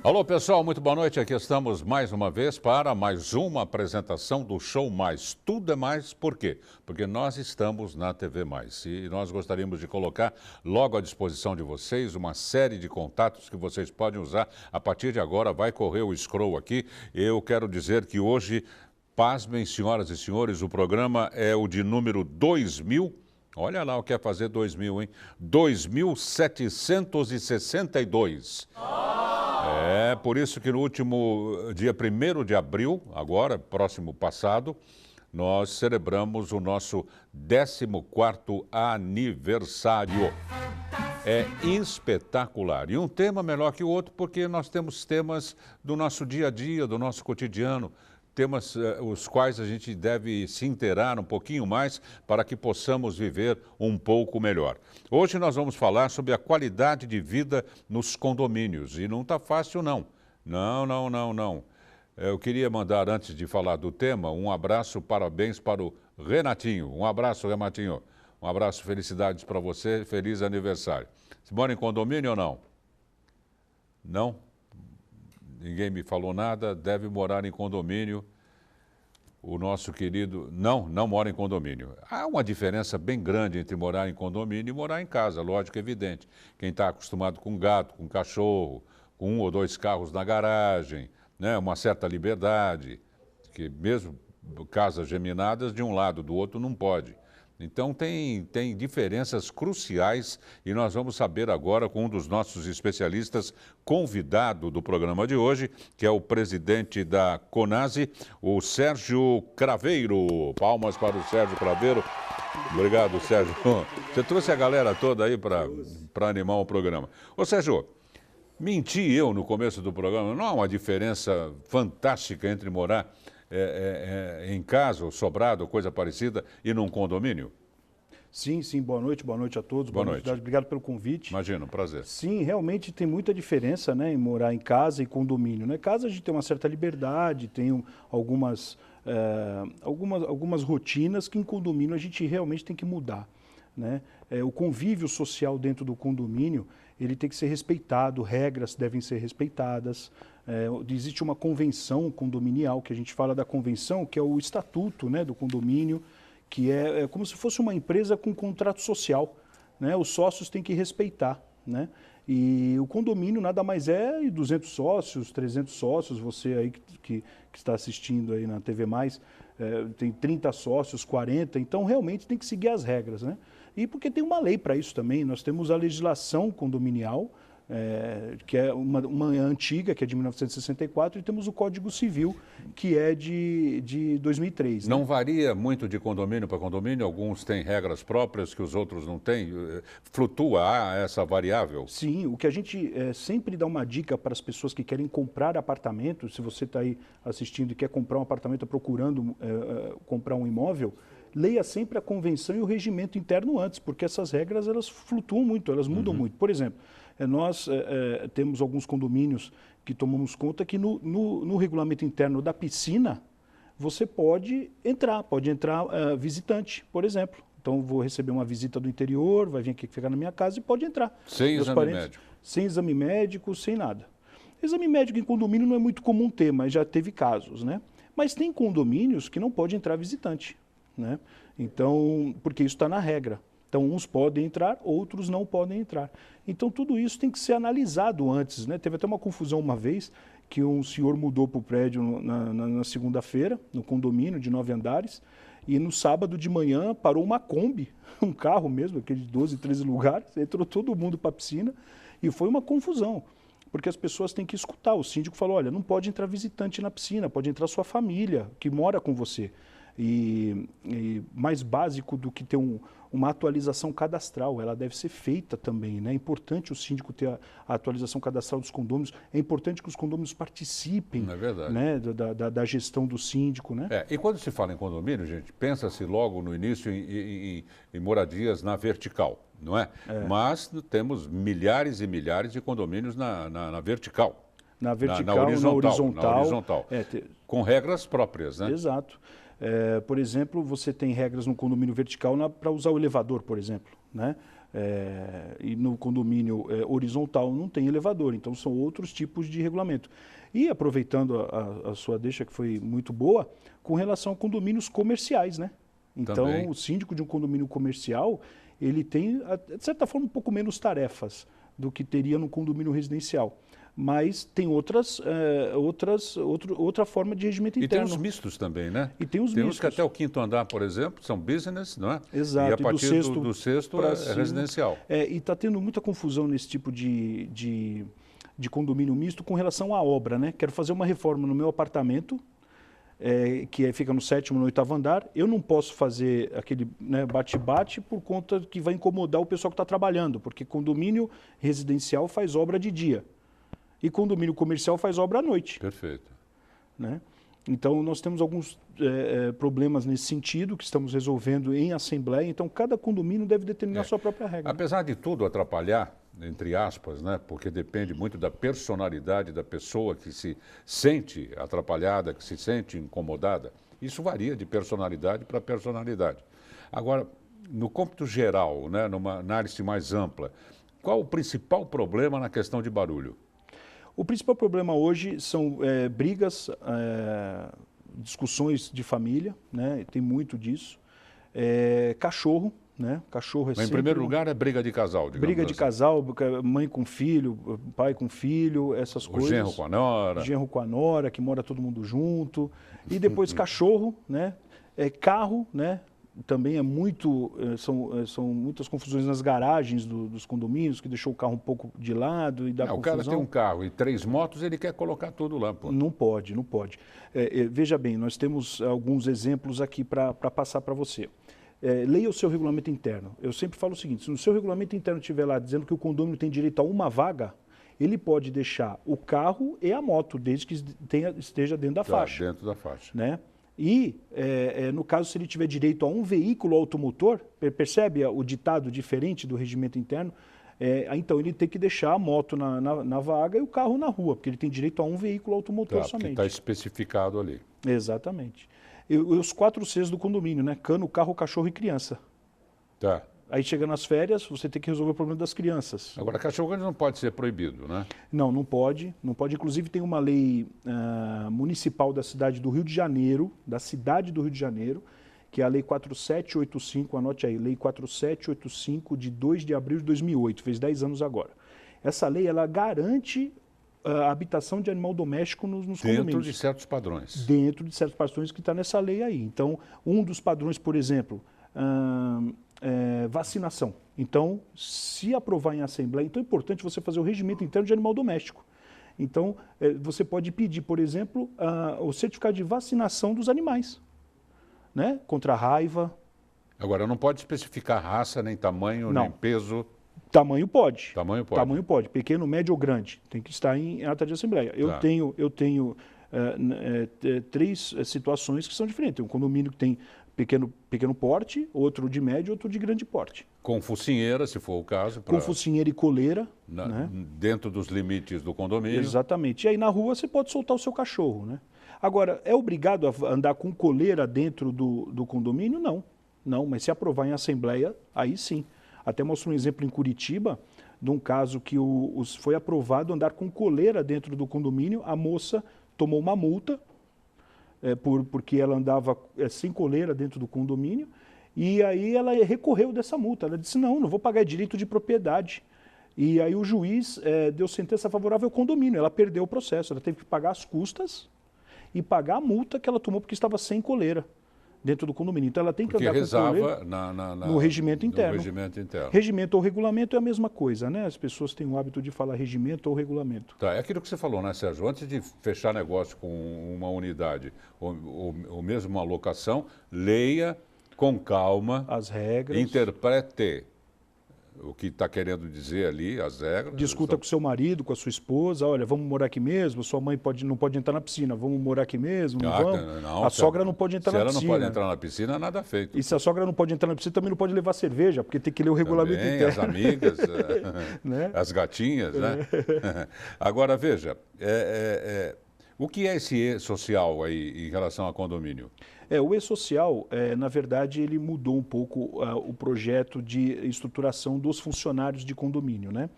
Alô, pessoal, muito boa noite. Aqui estamos mais uma vez para mais uma apresentação do Show Mais. Tudo é mais, por quê? Porque nós estamos na TV Mais e nós gostaríamos de colocar logo à disposição de vocês uma série de contatos que vocês podem usar. A partir de agora vai correr o scroll aqui. Eu quero dizer que hoje, pasmem, senhoras e senhores, o programa é o de número 2000. Olha lá o que é fazer 2000, hein? 2762. É por isso que no último dia 1º de abril, agora, próximo passado, nós celebramos o nosso 14º aniversário. É espetacular. E um tema melhor que o outro, porque nós temos temas do nosso dia a dia, do nosso cotidiano, temas os quais a gente deve se inteirar um pouquinho mais para que possamos viver um pouco melhor. Hoje nós vamos falar sobre a qualidade de vida nos condomínios. E não está fácil, não. Não. Eu queria mandar, antes de falar do tema, um abraço, parabéns para o Renatinho. Um abraço, Renatinho. Um abraço, felicidades para você, feliz aniversário. Você mora em condomínio ou não? Não? Ninguém me falou nada, deve morar em condomínio. O nosso querido... Não mora em condomínio. Há uma diferença bem grande entre morar em condomínio e morar em casa, lógico, evidente. Quem está acostumado com gato, com cachorro, com 1 ou 2 carros na garagem, né, uma certa liberdade, que mesmo casas geminadas, de um lado, do outro não pode. Então tem diferenças cruciais e nós vamos saber agora com um dos nossos especialistas convidado do programa de hoje, que é o presidente da CONASE, o Sérgio Craveiro. Palmas para o Sérgio Craveiro. Obrigado, Sérgio. Você trouxe a galera toda aí para animar o programa. Ô, Sérgio, menti eu no começo do programa, não há uma diferença fantástica entre morar em casa, ou sobrado, coisa parecida, e num condomínio? Sim, boa noite a todos. Boa noite. Obrigado pelo convite. Imagina, um prazer. Sim, realmente tem muita diferença, né, em morar em casa e condomínio. Né? Casa a gente tem uma certa liberdade, tem algumas rotinas que em condomínio a gente realmente tem que mudar. Né? O convívio social dentro do condomínio, ele tem que ser respeitado, regras devem ser respeitadas. Existe uma convenção condominial, que a gente fala da convenção, que é o estatuto, né, do condomínio, que é como se fosse uma empresa com contrato social. Né? Os sócios têm que respeitar. Né? E o condomínio nada mais é 200 sócios, 300 sócios, você aí que está assistindo aí na TV+, tem 30 sócios, 40, então realmente tem que seguir as regras. Né? E porque tem uma lei para isso também, nós temos a legislação condominial, que é uma antiga, que é de 1964, e temos o Código Civil, que é de 2003. Não né? varia muito de condomínio para condomínio? Alguns têm regras próprias que os outros não têm? Flutua essa variável? Sim, o que a gente sempre dá uma dica para as pessoas que querem comprar apartamento, se você está aí assistindo e quer comprar um apartamento, procurando comprar um imóvel, leia sempre a convenção e o regimento interno antes, porque essas regras elas flutuam muito, elas mudam muito. Por exemplo, nós temos alguns condomínios que tomamos conta que no regulamento interno da piscina, você pode entrar visitante, por exemplo. Então, vou receber uma visita do interior, vai vir aqui ficar na minha casa e pode entrar. Sem exame médico? Sem exame médico, sem nada. Exame médico em condomínio não é muito comum ter, mas já teve casos, né? Mas tem condomínios que não pode entrar visitante, né? Então, porque isso está na regra. Então, uns podem entrar, outros não podem entrar. Então, tudo isso tem que ser analisado antes. Né? Teve até uma confusão uma vez, que um senhor mudou para o prédio na segunda-feira, no condomínio de 9 andares, e no sábado de manhã parou uma Kombi, um carro mesmo, aquele de 12, 13 lugares, entrou todo mundo para a piscina, e foi uma confusão. Porque as pessoas têm que escutar. O síndico falou, olha, não pode entrar visitante na piscina, pode entrar sua família, que mora com você. E mais básico do que ter uma atualização cadastral, ela deve ser feita também. Né? É importante o síndico ter a atualização cadastral dos condôminos, é importante que os condôminos participem né, da gestão do síndico. Né? E quando se fala em condomínio, gente, pensa-se logo no início em moradias na vertical, não é? Mas temos milhares e milhares de condomínios na vertical. Na vertical, na horizontal. Com regras próprias, né? Exato. Por exemplo, você tem regras no condomínio vertical para usar o elevador, por exemplo. Né? E no condomínio horizontal não tem elevador, então são outros tipos de regulamento. E aproveitando a sua deixa, que foi muito boa, com relação a condomínios comerciais, né? Então, Também. o síndico de um condomínio comercial, ele tem, de certa forma, um pouco menos tarefas do que teria no condomínio residencial. Mas tem outra forma de regimento E tem interno. os mistos também, né? E tem os Tem uns mistos. que até o quinto andar, por exemplo, são business, não é? Exato. E a partir do sexto pra é cima. residencial. E está tendo muita confusão nesse tipo de condomínio misto com relação à obra, né? Quero fazer uma reforma no meu apartamento, que fica no 7º, no 8º andar. Eu não posso fazer aquele, né, bate-bate por conta que vai incomodar o pessoal que está trabalhando, porque condomínio residencial faz obra de dia e condomínio comercial faz obra à noite. Perfeito. Né? Então, nós temos alguns problemas nesse sentido que estamos resolvendo em assembleia. Então, cada condomínio deve determinar a sua própria regra. Apesar de tudo atrapalhar, entre aspas, né? Porque depende muito da personalidade da pessoa que se sente atrapalhada, que se sente incomodada. Isso varia de personalidade para personalidade. Agora, no cômputo geral, né? Numa análise mais ampla, qual o principal problema na questão de barulho? O principal problema hoje são brigas, discussões de família, né? Tem muito disso. Cachorro, né? Cachorro Mas, em primeiro lugar, é briga de casal, digamos briga de assim. casal, mãe com filho, pai com filho, essas coisas. O genro com a nora. Genro com a nora, que mora todo mundo junto. E depois cachorro, né? Carro, né? Também são muitas confusões nas garagens dos condomínios, que deixou o carro um pouco de lado e dá confusão. O cara tem um carro e 3 motos, ele quer colocar tudo lá, pô. Não pode, não pode. Veja bem, nós temos alguns exemplos aqui para passar para você. Leia o seu regulamento interno. Eu sempre falo o seguinte, se no seu regulamento interno estiver lá dizendo que o condomínio tem direito a uma vaga, ele pode deixar o carro e a moto, desde que esteja dentro da faixa. Dentro da faixa. Né? E, no caso, se ele tiver direito a um veículo automotor, percebe o ditado diferente do regimento interno? Então, ele tem que deixar a moto na vaga e o carro na rua, porque ele tem direito a um veículo automotor somente. Está especificado ali. Exatamente. E os 4 Cs do condomínio, né? Cano, carro, cachorro e criança. Tá. Aí chega nas férias, você tem que resolver o problema das crianças. Agora, cachorro grande não pode ser proibido, né? Não pode. Não pode. Inclusive, tem uma lei municipal da cidade do Rio de Janeiro, que é a Lei 4785, anote aí, Lei 4785, de 2 de abril de 2008, fez 10 anos agora. Essa lei, ela garante a habitação de animal doméstico nos condomínios. Dentro de certos padrões. Dentro de certos padrões que está nessa lei aí. Então, um dos padrões, por exemplo, vacinação. Então, se aprovar em assembleia, então é importante você fazer o regimento interno de animal doméstico. Então, você pode pedir, por exemplo, o certificado de vacinação dos animais, né? Contra a raiva. Agora, não pode especificar raça, nem tamanho, nem peso. Tamanho pode. Tamanho pode. Tamanho pode. Pequeno, médio ou grande. Tem que estar em ata de assembleia. Eu tenho 3 situações que são diferentes. Tem um condomínio que tem pequeno porte, outro de médio, outro de grande porte. Com focinheira, se for o caso. Com focinheira e coleira. Né? Dentro dos limites do condomínio. Exatamente. E aí na rua você pode soltar o seu cachorro. Né? Agora, é obrigado a andar com coleira dentro do condomínio? Não. Não, mas se aprovar em assembleia, aí sim. Até mostro um exemplo em Curitiba, de um caso que foi aprovado andar com coleira dentro do condomínio. A moça tomou uma multa, porque ela andava sem coleira dentro do condomínio, e aí ela recorreu dessa multa. Ela disse, não vou pagar direito de propriedade. E aí o juiz deu sentença favorável ao condomínio. Ela perdeu o processo, ela teve que pagar as custas e pagar a multa que ela tomou porque estava sem coleira dentro do condomínio. Então ela tem que andar com coleira no regimento interno. Regimento ou regulamento é a mesma coisa, né? As pessoas têm o hábito de falar regimento ou regulamento. Tá, é aquilo que você falou, né, Sérgio? Antes de fechar negócio com uma unidade ou mesmo uma locação, leia com calma as regras, interprete o que está querendo dizer ali, as regras. Discuta com seu marido, com a sua esposa, olha, vamos morar aqui mesmo, sua mãe não pode entrar na piscina, vamos morar aqui mesmo, não vamos? Não, a sogra não pode entrar na piscina. Se ela não pode entrar na piscina, nada feito. E se a sogra não pode entrar na piscina, também não pode levar cerveja, porque tem que ler o regulamento interno. As amigas, né? As gatinhas, né? Agora, veja, O que é esse E-Social aí em relação a condomínio? O E-Social, na verdade, ele mudou um pouco o projeto de estruturação dos funcionários de condomínio, né?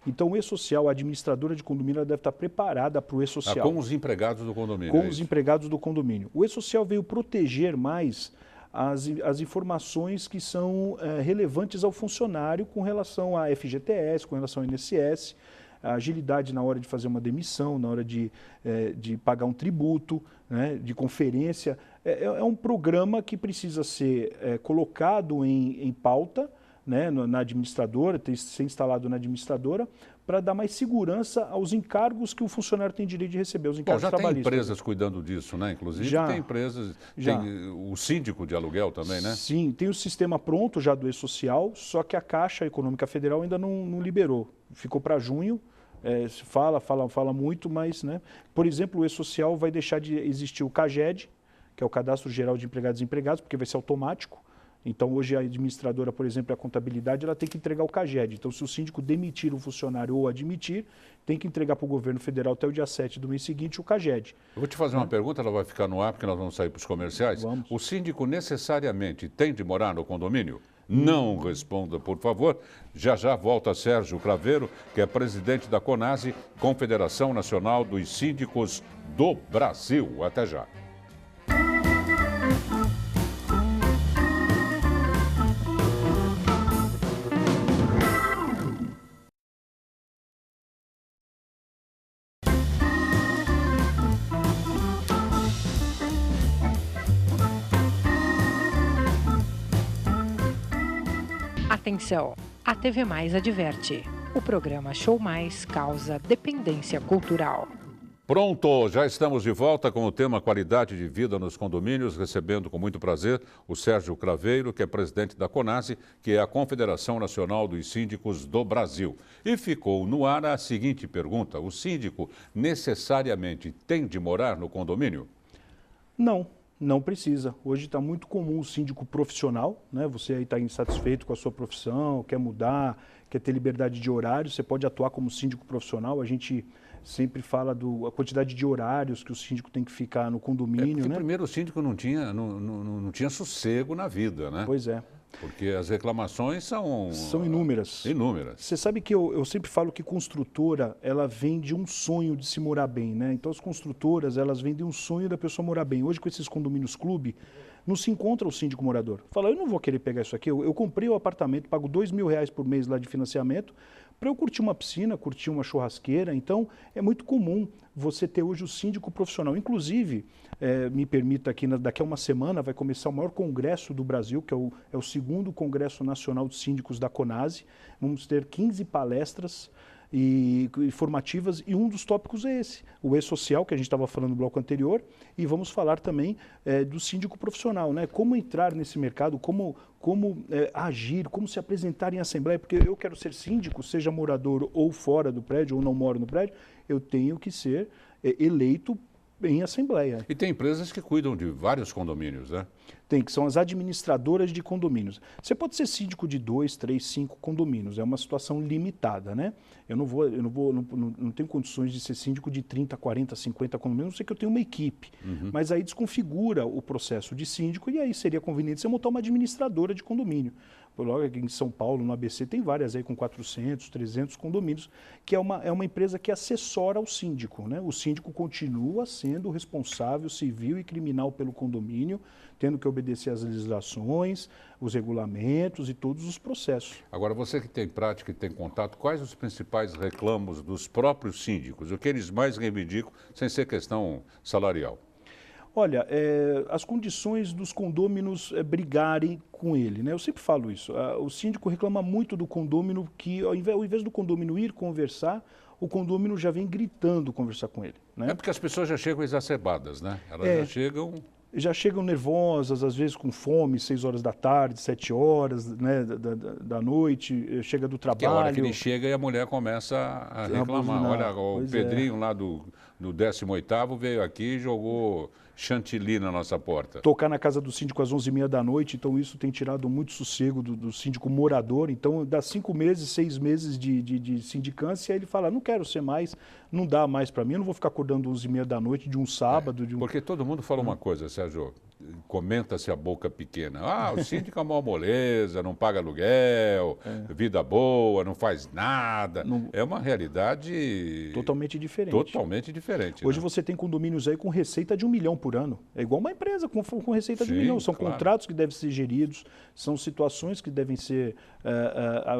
Então, o E-Social, a administradora de condomínio, ela deve estar preparada para o E-Social. Com os empregados do condomínio. Com os empregados do condomínio. O E-Social veio proteger mais as informações que são relevantes ao funcionário com relação à FGTS, com relação ao INSS, a agilidade na hora de fazer uma demissão, na hora de pagar um tributo, né, de conferência. É um programa que precisa ser colocado em pauta, né, na administradora, tem que ser instalado na administradora, para dar mais segurança aos encargos que o funcionário tem direito de receber, os encargos trabalhistas. Já tem empresas cuidando disso, né? Inclusive tem empresas, tem o síndico de aluguel também, né? Sim, tem o sistema pronto já do E-Social, só que a Caixa Econômica Federal ainda não liberou. Ficou para junho, se fala muito, mas, né? Por exemplo, o E-Social vai deixar de existir o CAGED, que é o Cadastro Geral de Empregados e Empregados, porque vai ser automático. Então, hoje, a administradora, por exemplo, a contabilidade, ela tem que entregar o CAGED. Então, se o síndico demitir um funcionário ou admitir, tem que entregar para o governo federal até o dia 7 do mês seguinte o CAGED. Eu vou te fazer uma pergunta, ela vai ficar no ar, porque nós vamos sair para os comerciais. Vamos. O síndico necessariamente tem de morar no condomínio? Não responda, por favor. Já já volta Sérgio Craveiro, que é presidente da CONASE, Confederação Nacional dos Síndicos do Brasil. Até já. Atenção, a TV Mais adverte. O programa Show Mais causa dependência cultural. Pronto, já estamos de volta com o tema qualidade de vida nos condomínios, recebendo com muito prazer o Sérgio Craveiro, que é presidente da CONASE, que é a Confederação Nacional dos Síndicos do Brasil. E ficou no ar a seguinte pergunta: o síndico necessariamente tem de morar no condomínio? Não precisa. Hoje está muito comum o síndico profissional, né? Você aí está insatisfeito com a sua profissão, quer mudar, quer ter liberdade de horário, você pode atuar como síndico profissional. A gente sempre fala da quantidade de horários que o síndico tem que ficar no condomínio, porque né? Primeiro o síndico não tinha sossego na vida, né? Pois é. Porque as reclamações são inúmeras. Inúmeras. Você sabe que eu sempre falo que construtora, ela vem de um sonho de se morar bem, né? Então as construtoras, elas vêm de um sonho da pessoa morar bem. Hoje com esses condomínios clube, não se encontra o síndico morador. Fala, eu não vou querer pegar isso aqui, eu comprei o apartamento, pago R$2.000 por mês lá de financiamento, para eu curtir uma piscina, curtir uma churrasqueira. Então, é muito comum você ter hoje o síndico profissional. Inclusive, me permita aqui, daqui a uma semana vai começar o maior congresso do Brasil, que é o segundo Congresso Nacional de Síndicos da CONASE. Vamos ter 15 palestras e formativas, e um dos tópicos é esse, o E-Social, que a gente estava falando no bloco anterior, e vamos falar também do síndico profissional, né? Como entrar nesse mercado, como agir, como se apresentar em assembleia, porque eu quero ser síndico, seja morador ou fora do prédio, ou não moro no prédio, eu tenho que ser eleito em assembleia. E tem empresas que cuidam de vários condomínios, né? Tem, que são as administradoras de condomínios. Você pode ser síndico de 2, 3, 5 condomínios, é uma situação limitada, né? Eu não tenho condições de ser síndico de 30, 40, 50 condomínios, não sei que eu tenho uma equipe. Mas aí desconfigura o processo de síndico e aí seria conveniente você montar uma administradora de condomínio. Logo aqui em São Paulo, no ABC, tem várias aí com 400, 300 condomínios, que é uma empresa que assessora ao síndico, né? O síndico continua sendo o responsável civil e criminal pelo condomínio, tendo que obedecer às legislações, os regulamentos e todos os processos. Agora, você que tem prática e tem contato, quais os principais reclamos dos próprios síndicos? O que eles mais reivindicam, sem ser questão salarial? Olha, as condições dos condôminos brigarem com ele, né? Eu sempre falo isso. O síndico reclama muito do condômino que, ao invés do condômino ir conversar, o condômino já vem gritando conversar com ele, né? É porque as pessoas já chegam exacerbadas, né? Elas já chegam... Já chegam nervosas, às vezes com fome, 6 horas da tarde, 7 horas, né, da noite, chega do trabalho. Que é a hora que ele chega e a mulher começa a reclamar. Olha, o Pedrinho lá do no 18º veio aqui e jogou chantilly na nossa porta. Tocar na casa do síndico às 11h30 da noite, então isso tem tirado muito sossego do síndico morador. Então, dá 5 meses, 6 meses de sindicância, ele fala, não quero ser mais, não dá mais para mim, eu não vou ficar acordando 11h30 da noite de um sábado. Porque todo mundo fala uma coisa, Sérgio, comenta-se a boca pequena. Ah, o síndico é uma moleza, não paga aluguel, vida boa, não faz nada. É uma realidade... Totalmente diferente. Totalmente diferente. Hoje né? você tem condomínios aí com receita de 1 milhão por ano. É igual uma empresa com receita de 1 milhão. São claro. contratos que devem ser geridos, são situações que devem ser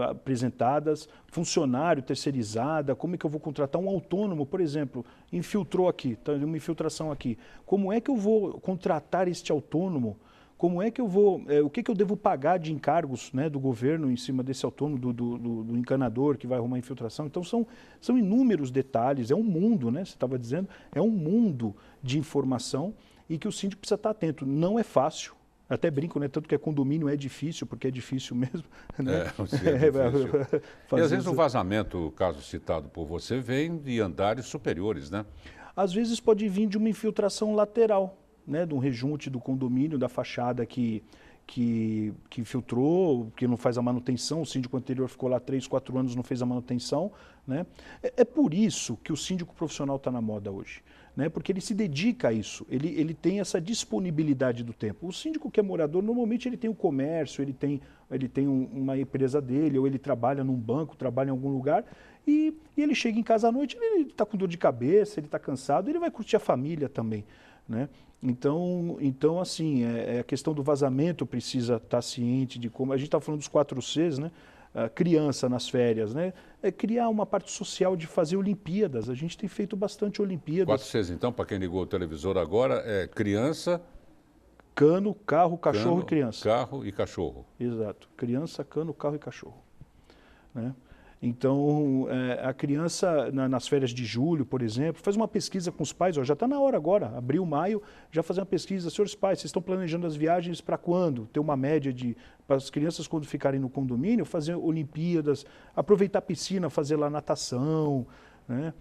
apresentadas, funcionário terceirizada, como é que eu vou contratar um autônomo, por exemplo, infiltrou aqui, tá, uma infiltração aqui. Como é que eu vou contratar este autônomo? Como é que eu vou, o que eu devo pagar de encargos, né, do governo em cima desse autônomo, do encanador que vai arrumar infiltração? Então são inúmeros detalhes, é um mundo, né, você estava dizendo, é um mundo de informação e que o síndico precisa estar atento. Não é fácil, até brinco, né, tanto que condomínio é difícil, porque é difícil mesmo. Né? Difícil. E às vezes o vazamento, o caso citado por você, vem de andares superiores, né? Às vezes pode vir de uma infiltração lateral, né, de um rejunte do condomínio, da fachada que infiltrou, que não faz a manutenção, o síndico anterior ficou lá 3, 4 anos, não fez a manutenção. Né? É por isso que o síndico profissional está na moda hoje, né? Porque ele se dedica a isso, ele tem essa disponibilidade do tempo. O síndico que é morador, normalmente ele tem um comércio, ele tem uma empresa dele, ou ele trabalha num banco, trabalha em algum lugar, e ele chega em casa à noite, ele está com dor de cabeça, ele está cansado, ele vai curtir a família também. Né? Então assim, a questão do vazamento precisa estar ciente de como... A gente está falando dos 4 Cs, né? Criança nas férias, né? Criar uma parte social de fazer Olimpíadas. A gente tem feito bastante Olimpíadas. 4 Cs, então, para quem ligou o televisor agora, é criança... Cano, carro, cachorro e criança. Carro e cachorro. Exato. Criança, cano, carro e cachorro. Né? Então, a criança, nas férias de julho, por exemplo, faz uma pesquisa com os pais, já está na hora agora, abril, maio, já fazer uma pesquisa. Senhores pais, vocês estão planejando as viagens para quando? Ter uma média para as crianças, quando ficarem no condomínio, fazer Olimpíadas, aproveitar a piscina, fazer lá natação, né?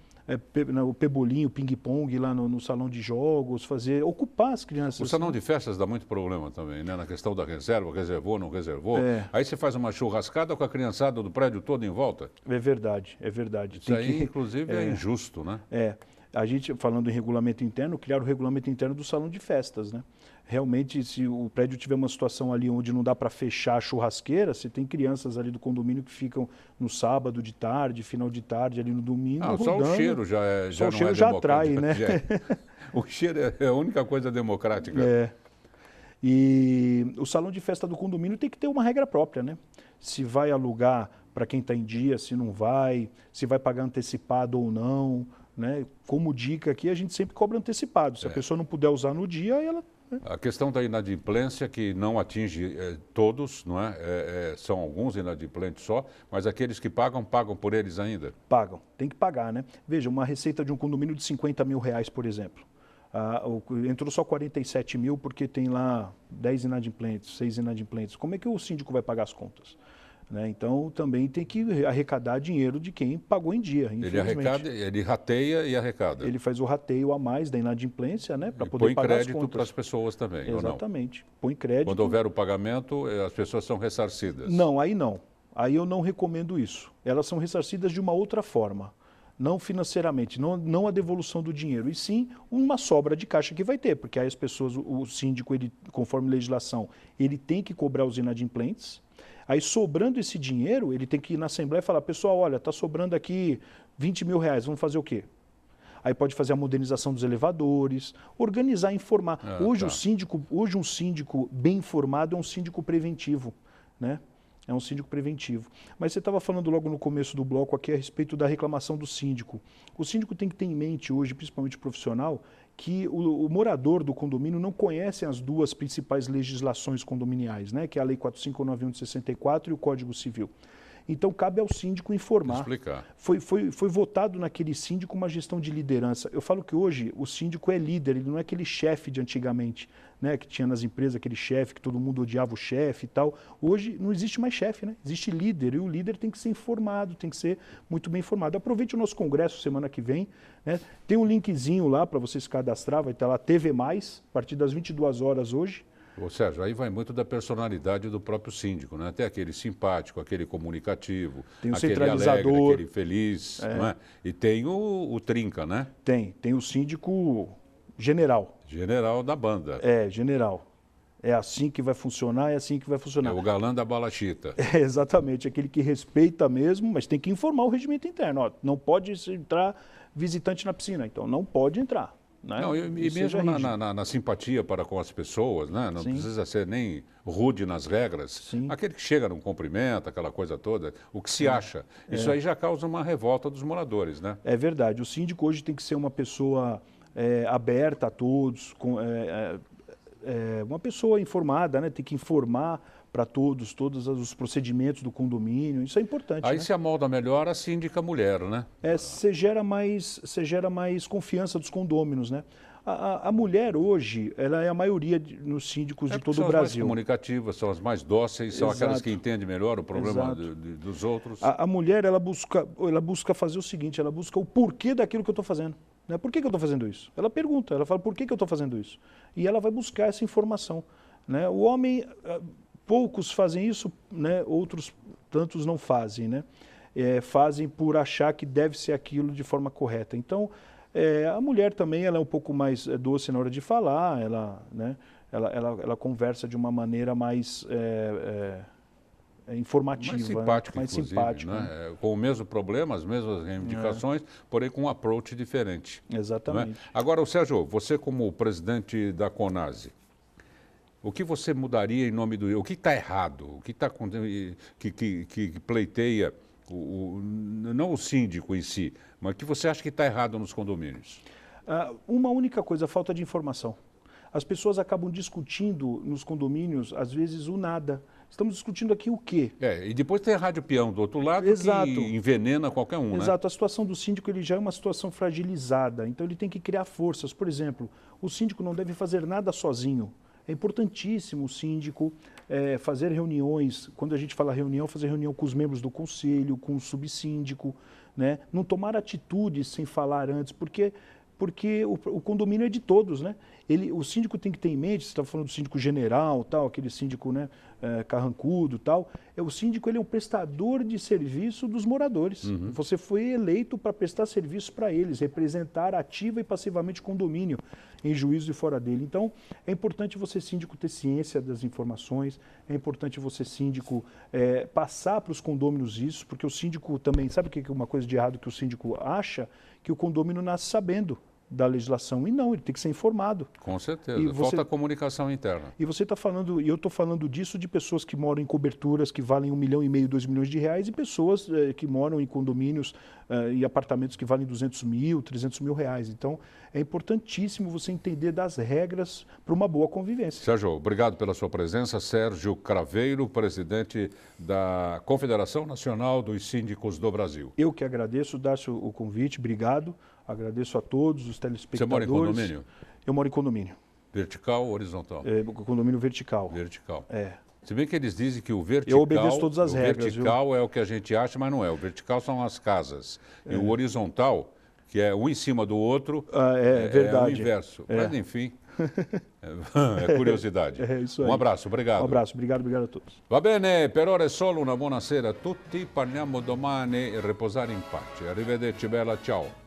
O pebolinho, ping-pong lá no salão de jogos, ocupar as crianças. O salão de festas dá muito problema também, né? Na questão da reserva, reservou, não reservou. Aí você faz uma churrascada com a criançada do prédio todo em volta. É verdade, é verdade. Isso aí, inclusive, é injusto, né? A gente, falando em regulamento interno, criar o regulamento interno do salão de festas, né? Realmente, se o prédio tiver uma situação ali onde não dá para fechar a churrasqueira, você tem crianças ali do condomínio que ficam no sábado de tarde, final de tarde, ali no domingo, só rodando. o cheiro já só o cheiro já atrai, né? O cheiro é a única coisa democrática. E o salão de festa do condomínio tem que ter uma regra própria, né? Se vai alugar para quem está em dia, se não vai, se vai pagar antecipado ou não, né? Como dica aqui, a gente sempre cobra antecipado. Se a pessoa não puder usar no dia, ela... A questão da inadimplência, que não atinge todos, não é? São alguns inadimplentes só, mas aqueles que pagam por eles ainda? Pagam, tem que pagar, né? Veja, uma receita de um condomínio de 50 mil reais, por exemplo. Entrou só 47 mil porque tem lá 10 inadimplentes, 6 inadimplentes. Como é que o síndico vai pagar as contas? Né? Então, também tem que arrecadar dinheiro de quem pagou em dia, infelizmente. Ele rateia e arrecada. Ele faz o rateio a mais da inadimplência, né, para poder pagar as contas. Põe crédito para as pessoas também, exatamente. Põe crédito. Quando houver o pagamento, as pessoas são ressarcidas. Não, aí não. Aí eu não recomendo isso. Elas são ressarcidas de uma outra forma. Não financeiramente, não a devolução do dinheiro, e sim uma sobra de caixa que vai ter, porque aí as pessoas, o síndico, conforme legislação, ele tem que cobrar os inadimplentes. Aí, sobrando esse dinheiro, ele tem que ir na Assembleia e falar, pessoal, olha, está sobrando aqui 20 mil reais, vamos fazer o quê? Aí pode fazer a modernização dos elevadores, organizar, informar. Hoje um síndico bem informado é um síndico preventivo, né? É um síndico preventivo. Mas você estava falando logo no começo do bloco aqui a respeito da reclamação do síndico. O síndico tem que ter em mente hoje, principalmente o profissional, que o morador do condomínio não conhece as duas principais legislações condominiais, né? Que é a Lei 4591 de 64 e o Código Civil. Então, cabe ao síndico informar. Explicar. Foi votado naquele síndico uma gestão de liderança. Eu falo que hoje o síndico é líder, ele não é aquele chefe de antigamente, né, que tinha nas empresas aquele chefe, que todo mundo odiava o chefe e tal. Hoje não existe mais chefe, né? Existe líder, e o líder tem que ser informado, tem que ser muito bem informado. Aproveite o nosso congresso semana que vem, né? Tem um linkzinho lá para você se cadastrar, vai estar lá TV+, a partir das 22 horas hoje. Ô Sérgio, aí vai muito da personalidade do próprio síndico, né? Até aquele simpático, aquele comunicativo, tem o aquele centralizador, alegre, aquele feliz, não é? E tem o trinca, né? Tem o síndico general. General da banda. É, general. É assim que vai funcionar, é assim que vai funcionar. É o galã da balachita. É, exatamente, aquele que respeita mesmo, mas tem que informar o regimento interno. Ó, não pode entrar visitante na piscina, então não pode entrar. Né? Não, e mesmo na simpatia para com as pessoas, né? Não precisa ser nem rude nas regras. Sim. Aquele que chega, não cumprimenta, aquela coisa toda, o que se acha. Isso aí já causa uma revolta dos moradores, né? É verdade. O síndico hoje tem que ser uma pessoa aberta a todos, uma pessoa informada, né? Tem que informar para todos os procedimentos do condomínio. Isso é importante. Aí né? se amolda melhor a síndica mulher, né? Você gera mais confiança dos condôminos, né? A mulher hoje, ela é a maioria nos síndicos de todo o Brasil. São as mais comunicativas, são as mais dóceis, são Exato. aquelas que entendem melhor o problema dos outros. A mulher, ela busca fazer o seguinte, ela busca o porquê daquilo que eu estou fazendo. Né? Por que eu estou fazendo isso? Ela pergunta, ela fala, por que eu estou fazendo isso? E ela vai buscar essa informação. Né? O homem, poucos fazem isso, né? Outros tantos não fazem. Né? Fazem por achar que deve ser aquilo de forma correta. Então, a mulher também ela é um pouco mais doce na hora de falar, ela conversa de uma maneira mais informativa, mais simpática, né? Com o mesmo problema, as mesmas reivindicações, porém com um approach diferente. Exatamente. Agora, Sérgio, você como presidente da CONASE, o que você mudaria em nome do... O que está errado? O que está que pleiteia, não o síndico em si, mas o que você acha que está errado nos condomínios? Uma única coisa, a falta de informação. As pessoas acabam discutindo nos condomínios, às vezes, o nada. Estamos discutindo aqui o quê? E depois tem a rádio peão do outro lado. Exato. Que envenena qualquer um, Exato. A situação do síndico ele já é uma situação fragilizada, então ele tem que criar forças. Por exemplo, o síndico não deve fazer nada sozinho. É importantíssimo o síndico fazer reuniões, quando a gente fala reunião, fazer reunião com os membros do conselho, com o subsíndico, né? Não tomar atitudes sem falar antes, porque o condomínio é de todos, né? O síndico tem que ter em mente, você está falando do síndico general, tal, aquele síndico, né, carrancudo, tal. O síndico ele é um prestador de serviço dos moradores. Uhum. Você foi eleito para prestar serviço para eles, representar ativa e passivamente o condomínio em juízo e fora dele. Então, é importante você, síndico, ter ciência das informações, é importante você, síndico, passar para os condôminos isso, porque o síndico também, sabe o que é uma coisa de errado que o síndico acha? Que o condômino nasce sabendo da legislação. E não, ele tem que ser informado. Com certeza. Falta comunicação interna. E você está falando, e eu estou falando disso de pessoas que moram em coberturas que valem 1,5 milhão, 2 milhões de reais e pessoas que moram em condomínios e apartamentos que valem 200 mil, 300 mil reais. Então, é importantíssimo você entender das regras para uma boa convivência. Sérgio, obrigado pela sua presença. Sérgio Craveiro, presidente da Confederação Nacional dos Síndicos do Brasil. Eu que agradeço, Dácio, o convite. Obrigado. Agradeço a todos os telespectadores. Você mora em condomínio? Eu moro em condomínio. Vertical ou horizontal? Condomínio vertical. Vertical. É. Se bem que eles dizem que o vertical... Eu obedeço todas as regras. O vertical é o que a gente acha, mas não é. O vertical são as casas. E o horizontal, que é um em cima do outro, verdade. É o inverso. Mas, enfim, é curiosidade. É isso aí. Um abraço, obrigado. Um abraço, obrigado a todos. Va bene, per ora è solo una buona sera a tutti. Parliamo domani e riposare in pace. Arrivederci, bella, ciao.